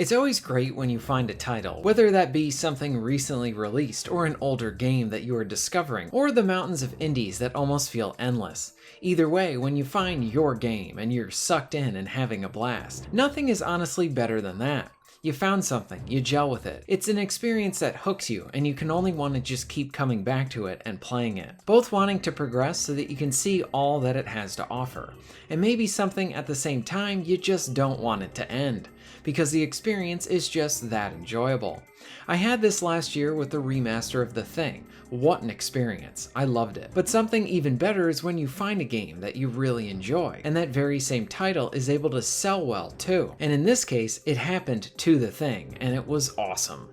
It's always great when you find a title, whether that be something recently released or an older game that you are discovering, or the mountains of indies that almost feel endless. Either way, when you find your game and you're sucked in and having a blast, nothing is honestly better than that. You found something, you gel with it. It's an experience that hooks you, and you can only want to just keep coming back to it and playing it. Both wanting to progress so that you can see all that it has to offer. And maybe something at the same time you just don't want it to end, because the experience is just that enjoyable. I had this last year with the remaster of The Thing. What an experience. I loved it. But something even better is when you find a game that you really enjoy, and that very same title is able to sell well too. And in this case, it happened to The Thing, and it was awesome.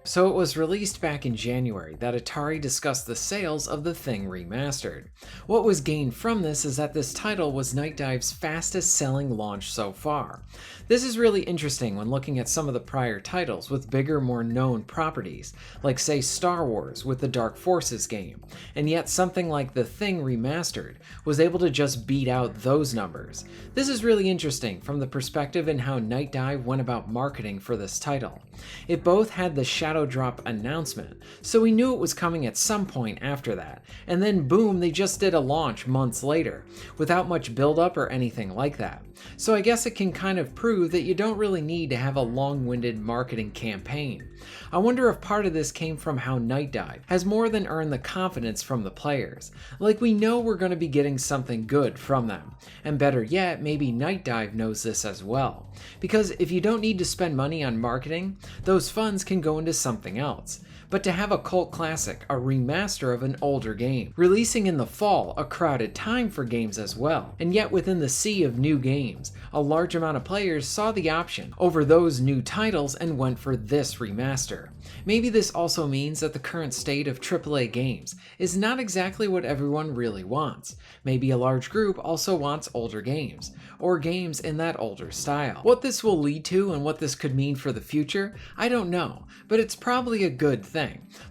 So it was released back in January that Atari discussed the sales of The Thing Remastered. What was gained from this is that this title was Night Dive's fastest selling launch so far. This is really interesting when looking at some of the prior titles with bigger, more known properties, like say Star Wars with the Dark Forces game, and yet something like The Thing Remastered was able to just beat out those numbers. This is really interesting from the perspective in how Night Dive went about marketing for this title. It both had the Shadow Drop announcement, so we knew it was coming at some point after that, and then boom, they just did a launch months later, without much build up or anything like that. So I guess it can kind of prove that you don't really need to have a long-winded marketing campaign. I wonder if part of this came from how Night Dive has more than earned the confidence from the players. Like, we know we're going to be getting something good from them, and better yet, maybe Night Dive knows this as well. Because if you don't need to spend money on marketing, those funds can go into something else. But to have a cult classic, a remaster of an older game, releasing in the fall, a crowded time for games as well, and yet within the sea of new games, a large amount of players saw the option over those new titles and went for this remaster. Maybe this also means that the current state of AAA games is not exactly what everyone really wants. Maybe a large group also wants older games, or games in that older style. What this will lead to and what this could mean for the future, I don't know, but it's probably a good thing.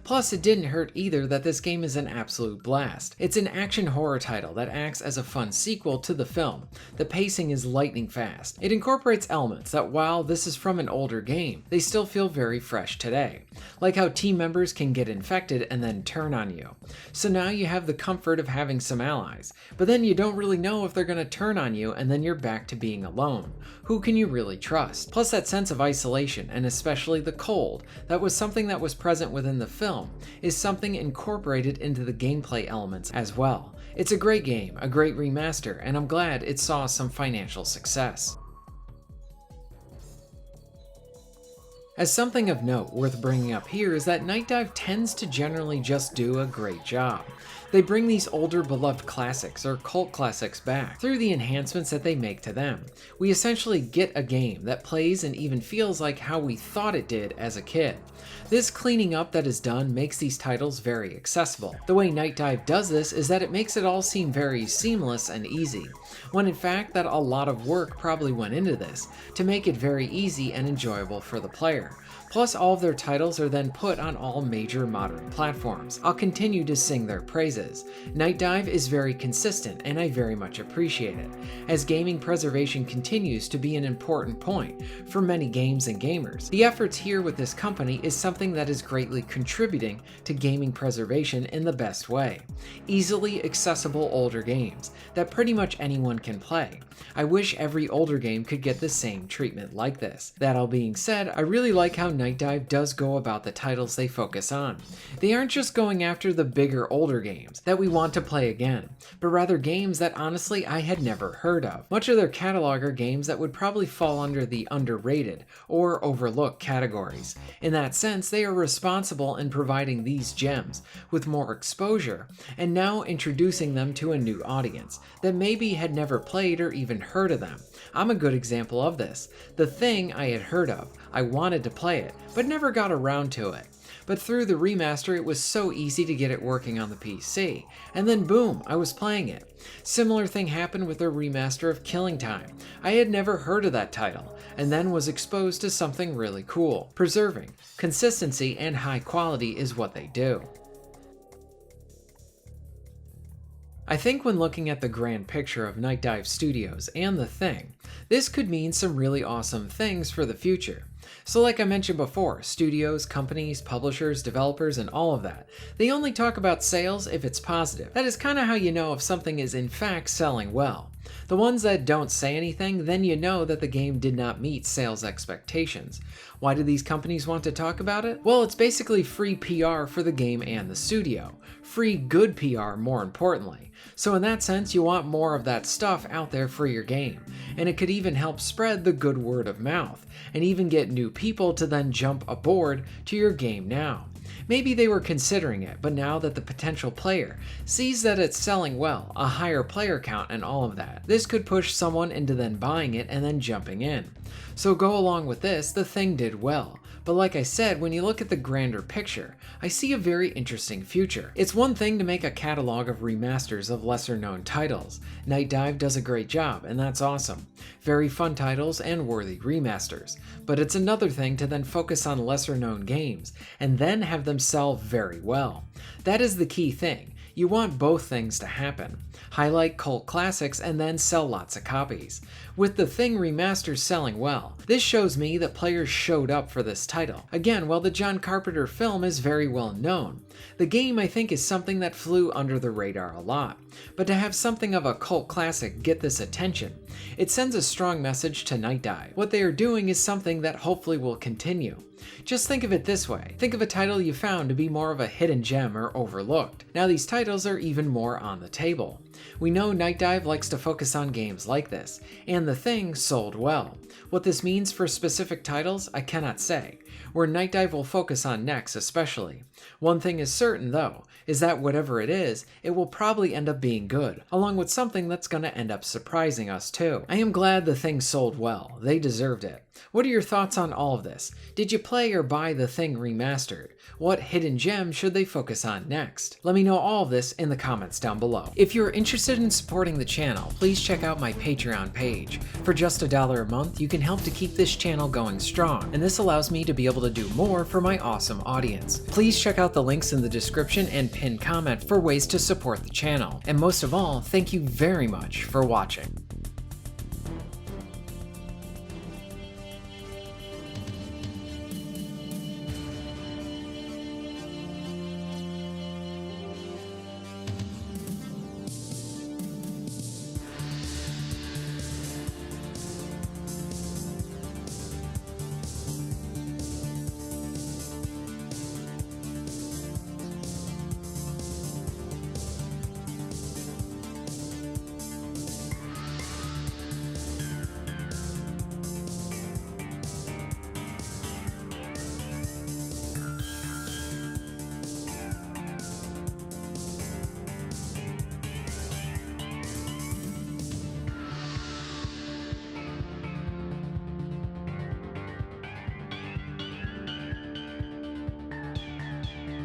Plus, it didn't hurt either that this game is an absolute blast. It's an action horror title that acts as a fun sequel to the film. The pacing is lightning fast. It incorporates elements that, while this is from an older game, they still feel very fresh today. Like how team members can get infected and then turn on you. So now you have the comfort of having some allies, but then you don't really know if they're going to turn on you and then you're back to being alone. Who can you really trust? Plus that sense of isolation, and especially the cold, that was something that was present within the film, is something incorporated into the gameplay elements as well. It's a great game, a great remaster, and I'm glad it saw some financial success. As something of note worth bringing up here is that Night Dive tends to generally just do a great job. They bring these older beloved classics or cult classics back through the enhancements that they make to them. We essentially get a game that plays and even feels like how we thought it did as a kid. This cleaning up that is done makes these titles very accessible. The way Night Dive does this is that it makes it all seem very seamless and easy, when in fact that a lot of work probably went into this to make it very easy and enjoyable for the player. Plus, all of their titles are then put on all major modern platforms. I'll continue to sing their praises. Night Dive is very consistent, and I very much appreciate it, as gaming preservation continues to be an important point for many games and gamers. The efforts here with this company is something that is greatly contributing to gaming preservation in the best way. Easily accessible older games that pretty much anyone can play. I wish every older game could get the same treatment like this. That all being said, I really like how Night Dive does go about the titles they focus on. They aren't just going after the bigger, older games that we want to play again, but rather games that honestly I had never heard of. Much of their catalog are games that would probably fall under the underrated or overlooked categories. In that sense, they are responsible in providing these gems with more exposure, and now introducing them to a new audience that maybe had never played or even heard of them. I'm a good example of this. The Thing I had heard of, I wanted to play it, but never got around to it. But through the remaster, it was so easy to get it working on the PC, and then boom, I was playing it. Similar thing happened with their remaster of Killing Time. I had never heard of that title, and then was exposed to something really cool. Preserving, consistency, and high quality is what they do. I think when looking at the grand picture of Night Dive Studios and The Thing, This could mean some really awesome things for the future. So like I mentioned before, studios, companies, publishers, developers, and all of that, they only talk about sales if it's positive. That is kind of how you know if something is in fact selling well. The ones that don't say anything, then you know that the game did not meet sales expectations. Why do these companies want to talk about it? Well, it's basically free PR for the game and the studio. Free good PR, more importantly. So in that sense, you want more of that stuff out there for your game. And it could even help spread the good word of mouth, and even get new people to then jump aboard to your game now. Maybe they were considering it, but now that the potential player sees that it's selling well, a higher player count and all of that, this could push someone into then buying it and then jumping in. So go along with this, the thing did well. But like I said, when you look at the grander picture, I see a very interesting future. It's one thing to make a catalog of remasters of lesser known titles. Night Dive does a great job, and that's awesome. Very fun titles and worthy remasters. But it's another thing to then focus on lesser known games, and then have them sell very well. That is the key thing. You want both things to happen. Highlight cult classics and then sell lots of copies. With The Thing remasters selling well, this shows me that players showed up for this title. Again, while the John Carpenter film is very well known, the game I think is something that flew under the radar a lot. But to have something of a cult classic get this attention, it sends a strong message to Night Dive. What they are doing is something that hopefully will continue. Just think of it this way. Think of a title you found to be more of a hidden gem or overlooked. Now these titles are even more on the table. We know Night Dive likes to focus on games like this, and The Thing sold well. What this means for specific titles, I cannot say. Where Night Dive will focus on next especially. One thing is certain though, is that whatever it is, it will probably end up being good, along with something that's going to end up surprising us too. I am glad The Thing sold well. They deserved it. What are your thoughts on all of this? Did you play or buy The Thing Remastered? What hidden gem should they focus on next? Let me know all of this in the comments down below. If you're interested in supporting the channel, please check out my Patreon page. For just $1 a month, you can help to keep this channel going strong, and this allows me to be able to do more for my awesome audience. Please check out the links in the description and pinned comment for ways to support the channel. And most of all, thank you very much for watching.